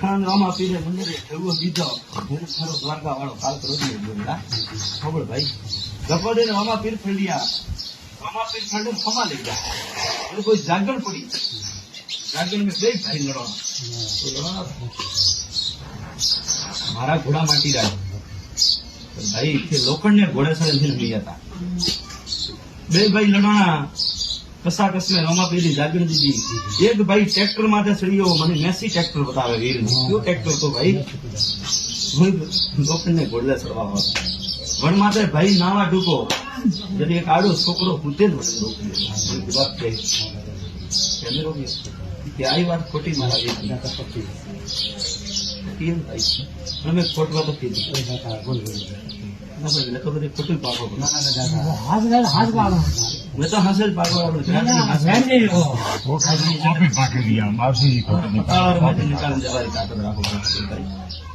ખાન રામા પીરે મંદિરે ઠેવો દીધો ઘરે સારો દ્વારકા વાળો કાલ કરો દીધો ખબર ભાઈ ગપડે રામા પીર ફળિયા રામા પીર ફળે ખમા લઈ ગયા એટલે કોઈ જાગરણ પડી જાગરણ में બે ભાઈ લડવા મારા ઘોડા માટી રાજ ભાઈ કે લોખંડ ને ઘોડે સાથે લઈ હતા બે ભાઈ લડવાના કસા કસમે રામા પીરી જાગરણ દીધી એક ભાઈ ટ્રેક્ટર માટે ચડ્યો મને મેસી ટ્રેક્ટર બતાવે વીર કયો ટ્રેક્ટર તો ભાઈ લોખંડ ને ઘોડે ચડવા વણ માટે ભાઈ નાવા ડૂબો જયારે એક આડો છોકરો પૂતે જ વડે રોકી વાત ખોટી મારા અમે ખોટવા તો કીધું ખોટું પાકો મેં તો હાંસે જ પાકો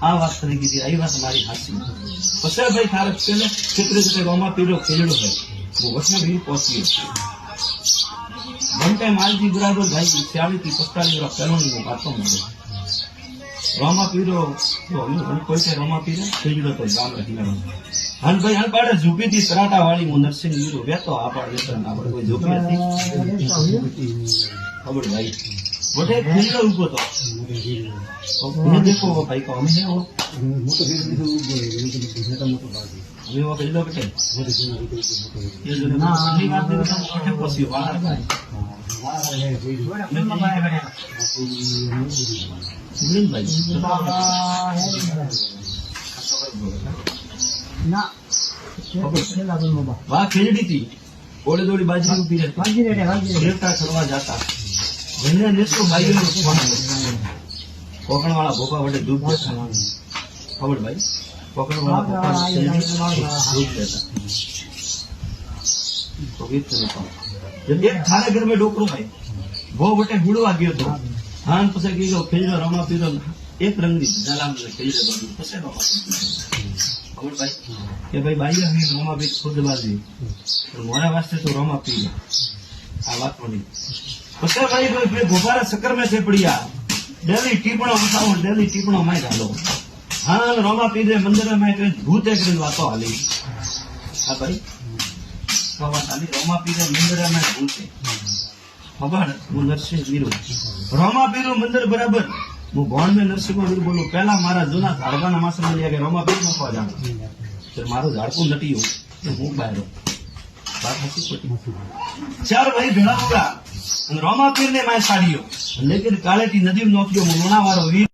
આ વાત કરી કીધી આ વાત મારી હાસી પછી ભાઈ તારે ક્ષેત્રે રોમા પીરો ખેલડો હોય હું વસમાં ભીડ પહોંચ્યો વન ટાઈમ માલજી બરાબર ભાઈ 40 થી 45 વર્ષ પહેલાની હું વાતો મળ્યો રામા પીરો કોઈ છે રામા પીરો ખેલડો તો ગામ કિનારો હન ભાઈ હન પાડે ઝૂપી થી સરાટા વાળી હું નરસિંહ વીરો વેતો આપણે આપણે કોઈ ઝૂપી હતી ખબર ભાઈ મોટે ખેલડો ઉભો તો ये देखो वो भाई को हमें वो मोटो हमें वो खेलो बेटे ये जो ना अगली बात में तो मोटे पसी बाहर भाई ना वाह खेलड़ी थी ओले दौड़ी बाजी ऊपी देवता छड़वा जाता जिन्हें नेसो भाई कोकण वाला भोपा वडे दूध देता खबर भाई कोकण वाला भोपा दूध देता तो गीत सुनता जब एक थारे घर में डोकरो भाई वो बटे बुड़वा गयो तो हां पसे गयो खेलरो रामा पीरो एक रंगनी जलाम खेलरो पसे बाबा खबर भाई के भाई भाई हमें रामा पीर खुद बाजी तो मोरा वास्ते तो रामा पीर आ बात नहीं पसे भाई कोई भोपारा चक्कर में से पड़िया डेली टीपणो बताओ डेली टीपणो मैं डालो हाँ रामा पीरे मंदिर में भूते कर वातो हाली हाँ भाई हाली रामा पीरे मंदिर में भूते खबर वो नरसिंह वीरो रामा पीरो मंदिर बराबर वो भवन में नरसिंह वीर बोलो पहला मारा जूना झाड़वा मास में लिया गया रामा पीर मकवा जाना फिर मारो झाड़कू नटी हो तो हूँ बाहर बात हसी खोटी चार भाई भेड़ा होगा रामा पीर ने मैं साड़ियो लेकिन काले की नदी नौकियो मुना वारो वीर